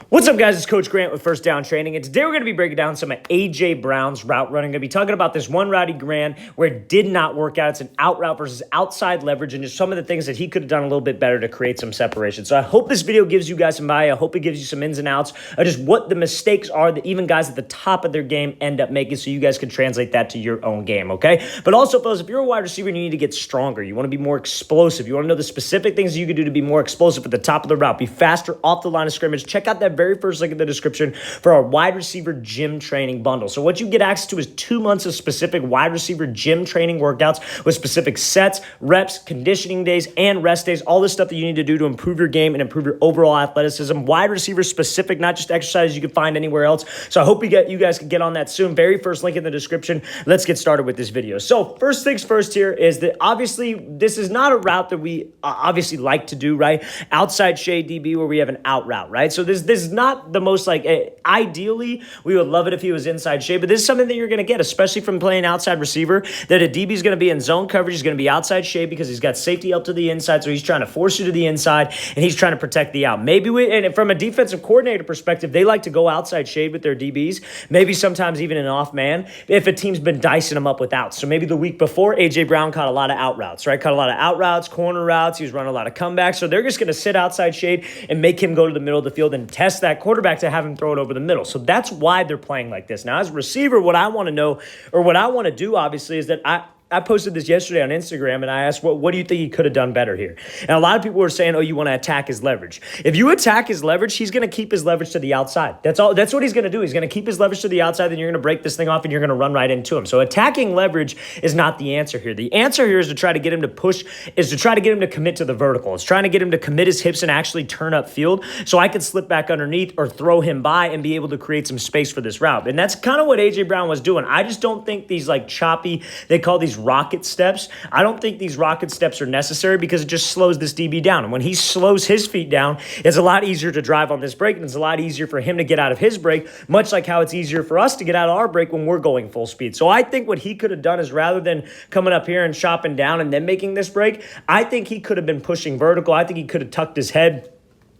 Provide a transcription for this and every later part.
What's up, guys? It's Coach Grant with First Down Training, and today we're going to be breaking down some of A.J. Brown's route running. I'm going to be talking about this one route he ran where it did not work out. It's an out route versus outside leverage, and just some of the things that he could have done a little bit better to create some separation. So I hope this video gives you guys some value. I hope it gives you some ins and outs of just what the mistakes are that even guys at the top of their game end up making, so you guys can translate that to your own game, okay? But also, fellas, if you're a wide receiver and you need to get stronger, you want to be more explosive, you want to know the specific things you can do to be more explosive at the top of the route, be faster off the line of scrimmage, check out that very first link in the description for our wide receiver gym training bundle. So what you get access to is 2 months of specific wide receiver gym training workouts with specific sets, reps, conditioning days, and rest days, all this stuff that you need to do to improve your game and improve your overall athleticism. Wide receiver specific, not just exercises you can find anywhere else. So I hope you guys can get on that soon. Very first link in the description. Let's get started with this video. So first things first here is that obviously this is not a route that we obviously like to do, right? Outside shade DB where we have an out route, right? So this is not the most ideally, we would love it if he was inside shade, but this is something that you're going to get, especially from playing outside receiver, that a DB is going to be in zone coverage. He's going to be outside shade because he's got safety up to the inside, so he's trying to force you to the inside, and he's trying to protect the out. And from a defensive coordinator perspective, they like to go outside shade with their DBs, maybe sometimes even an off man, if a team's been dicing them up with outs. So maybe the week before, A.J. Brown caught a lot of out routes, right? Caught a lot of out routes, corner routes. He was running a lot of comebacks, so they're just going to sit outside shade and make him go to the middle of the field and test that quarterback to have him throw it over the middle. So that's why they're playing like this. Now, as a receiver, what I want to know, or what I want to do, obviously, is that I posted this yesterday on Instagram, and I asked, what do you think he could have done better here? And a lot of people were saying, oh, you want to attack his leverage. If you attack his leverage, he's going to keep his leverage to the outside. That's all. That's what he's going to do. He's going to keep his leverage to the outside, then you're going to break this thing off, and you're going to run right into him. So attacking leverage is not the answer here. The answer here is to try to get him to push, is to try to get him to commit to the vertical. It's trying to get him to commit his hips and actually turn up field so I can slip back underneath or throw him by and be able to create some space for this route. And that's kind of what A.J. Brown was doing. I just don't think these choppy, they call these rocket steps, I don't think these rocket steps are necessary because it just slows this DB down. And when he slows his feet down, it's a lot easier to drive on this break, and it's a lot easier for him to get out of his break, much like how it's easier for us to get out of our break when we're going full speed. So I think what he could have done is, rather than coming up here and chopping down and then making this break, I think he could have been pushing vertical. I think he could have tucked his head,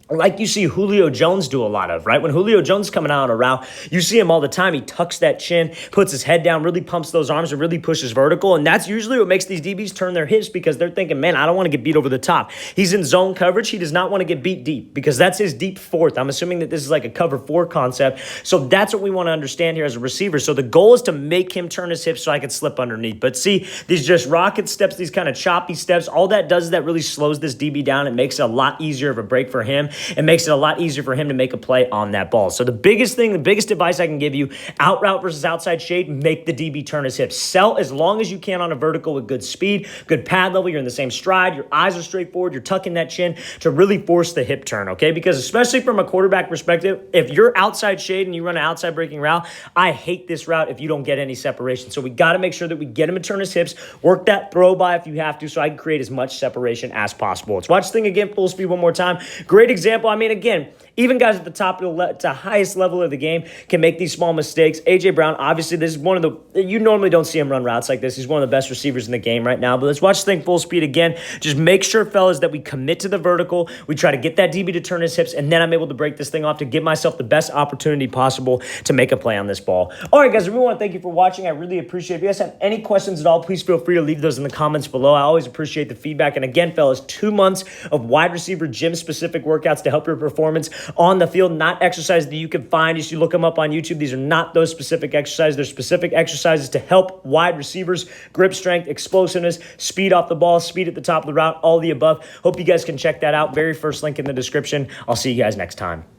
like you see Julio Jones do a lot of, right? When Julio Jones is coming out on a route, you see him all the time. He tucks that chin, puts his head down, really pumps those arms, and really pushes vertical. And that's usually what makes these DBs turn their hips, because they're thinking, man, I don't want to get beat over the top. He's in zone coverage. He does not want to get beat deep because that's his deep fourth. I'm assuming that this is like a cover 4 concept. So that's what we want to understand here as a receiver. So the goal is to make him turn his hips so I can slip underneath. But see, these just rocket steps, these kind of choppy steps, all that does is that really slows this DB down. It makes it a lot easier of a break for him. It makes it a lot easier for him to make a play on that ball. So the biggest advice I can give you, out route versus outside shade, make the DB turn his hips. Sell as long as you can on a vertical with good speed, good pad level. You're in the same stride. Your eyes are straight forward. You're tucking that chin to really force the hip turn, okay? Because especially from a quarterback perspective, if you're outside shade and you run an outside breaking route, I hate this route if you don't get any separation. So we got to make sure that we get him to turn his hips, work that throw by if you have to, so I can create as much separation as possible. Let's watch this thing again, full speed one more time. Great example. I mean, again, even guys at the top of the highest level of the game can make these small mistakes. A.J. Brown, obviously, this is one of the, you normally don't see him run routes like this. He's one of the best receivers in the game right now. But let's watch this thing full speed again. Just make sure, fellas, that we commit to the vertical. We try to get that DB to turn his hips, and then I'm able to break this thing off to give myself the best opportunity possible to make a play on this ball. All right, guys, I really want to thank you for watching. I really appreciate it. If you guys have any questions at all, please feel free to leave those in the comments below. I always appreciate the feedback. And again, fellas, 2 months of wide receiver gym-specific workouts to help your performance on the field, not exercises that you can find. You should look them up on YouTube. These are not those specific exercises. They're specific exercises to help wide receivers, grip strength, explosiveness, speed off the ball, speed at the top of the route, all the above. Hope you guys can check that out. Very first link in the description. I'll see you guys next time.